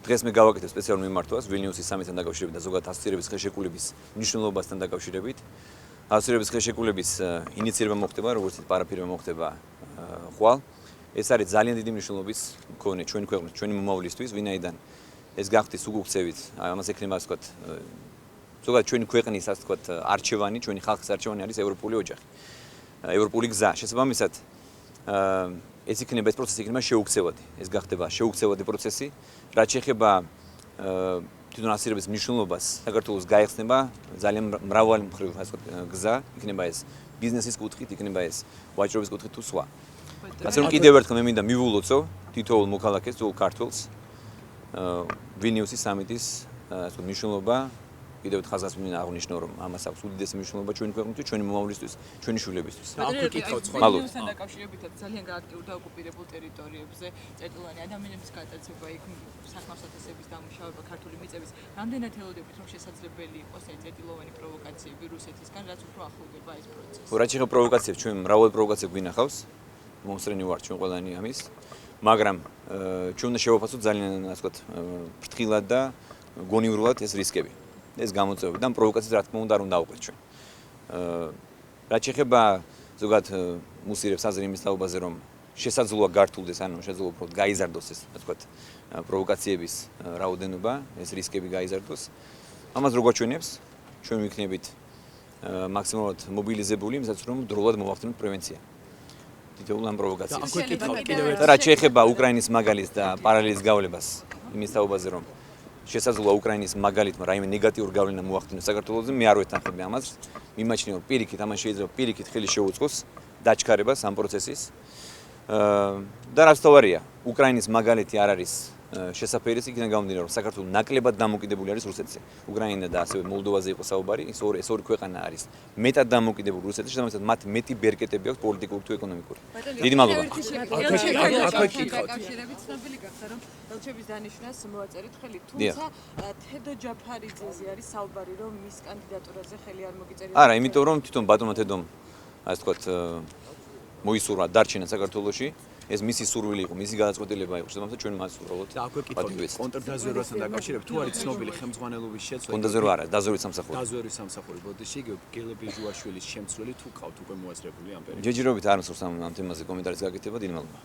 დღეს მე გავაკეთებ სპეციალურ მიმართვას ვილნიუსის სამიტთან დაკავშირებით და ზოგადად ასოცირების ხელშეკრულების მნიშვნელობასთან დაკავშირებით. ასოცირების ხელშეკრულების ინიციირება მოხდება, როგორც პარაფირება მოხდება ხვალ. ეს არის ძალიან დიდი მნიშვნელობის მქონე ჩვენი ქვეყნის, ჩვენი მომავლისთვის, ვინაიდან ეს გახდის უგუქცევით, ამას ექნება ასე ვთქვათ, ზოგადად ჩვენი ქვეყნის ასე ვთქვათ არჩევანი, ჩვენი ხალხის არჩევანი არის ევროპული ოჯახი. ევროპული გზა. შესაბამისად, ეს იქნება ეს პროცესი იქნება შეუქცევადი. ეს გახდება შეუქცევადი პროცესი, რაც შეეხება თვითონ ასოცირების მნიშვნელობას, საქართველოს გაიხსნება ძალიან მრავალი მხრივ ასე ვთქვათ გზა, იქნება ეს ბიზნესის კუთხით, იქნება ეს ვაჭრობის კუთხით თუ სხვა. ასე რომ კიდევ ერთხელ მე მინდა მივულოცო თითოეულ მოქალაქეს, თითოეულ ქართველს ვილნიუსის სამიტის ასე ვთქვათ მნიშვნელობა კიდევ ერთხელ ხაზგასმით მინდა აღვნიშნო, რომ ამას აქვს უდიდესი მნიშვნელობა ჩვენი ქვეყნისთვის, ჩვენი მომავლისთვის, ჩვენი შვილებისთვის. ვილნიუსთან დაკავშირებითაც ძალიან გააქტიურდა ოკუპირებულ ტერიტორიებზე წერტილოვანი ადამიანების გადაცემა, იქ სახნავსათესების დამუშავება, ქართული მიწების. რამდენად ელოდებით, რომ შესაძლებელი იყოს ეს წერტილოვანი პროვოკაციები რუსეთისგან, რაც უფრო ახლოვდება ეს პროცესი? რაც შეეხება პროვოკაციებს, ჩვენ მრავალ პროვოკაციებს გვინახავს. მომსწრენი ვართ ჩვენ ყველანი ამის, მაგრამ ჩვენ უნდა შევაფასოთ ძალიან ასე ვთქვათ ფრთხილად და გონივრულად ეს რისკები. ეს გამოწვევები და პროვოკაციას რა თქმა უნდა არ უნდა ავყეთ ჩვენ. რაც შეეხება ზოგადად მუსირებს აზრი იმის თაობაზე, რომ შესაძლოა გართულდეს, ანუ შესაძლოა უფრო გაიზარდოს ეს ასე ვთქვათ პროვოკაციების რაოდენობა, ეს რისკები გაიზარდოს. ამას როგორ ჩვენებს? ჩვენ ვიქნებით მაქსიმალურად მობილიზებული, იმისათვის რომ დროულად მოვახდინოთ პრევენცია. თითოეულ ამ პროვოკაციას. და რაც შეეხება უკრაინის მაგალითს და პარალელის გავლებას იმის თაობაზე, რომ შესაძლოა უკრაინის მაგალითმა რაიმე ნეგატიური გავლენა მოახდინოს საქართველოზე, მე არ ვეთანხმები ამას. მიმაჩნია, რომ პირიქით ამან შეიძლება პირიქით ხელი შეუწყოს დაჩქარებას ამ პროცესის. და რაც თავარია, უკრაინის მაგალითი არ არის შესაფერისი, იქიდან გამომდინარე, რომ საქართველო ნაკლებად დამოკიდებული არის რუსეთზე. უკრაინა და ასევე მოლდოვაზე იყო საუბარი, ეს ორი ქვეყანა არის მეტად დამოკიდებული რუსეთზე, შესაბამისად მათ მეტი ბერკეტები აქვს პოლიტიკური თუ ეკონომიკური. დიდი მადლობა. კავშირებით ცნობილი გახდა, რომ ელჩების დანიშვნას მოაწერით ხელი, თუმცა თედო ჯაფარიძეზე არის საუბარი, რომ მის კანდიდატურაზე ხელი არ მოგიწერია. არა, იმიტომ რომ თვითონ ბატონმა თედომ ასე ვთქვათ მოისურვა დარჩენა საქართველოში. ეს მისი სურვილი იყო, მისი გადაწყვეტილება იყო, შესაბამისად ჩვენ მას უბრალოდ პატივით. კონტრდაზვერვასთან დაკავშირებით თუ არის ცნობილი ხელმძღვანელობის შეცვლა? კონტრდაზვერვა არა, დაზვერვის სამსახური. დაზვერვის სამსახური. ბოდიში გელები ჟუაშვილის შემცვლელი თუ ყავთ უკვე მოაზრებული ამ პერიოდში? ჯეჯირობით არ მსურს ამ თემაზე კომენტარის გაკეთება, დიდი მადლობა.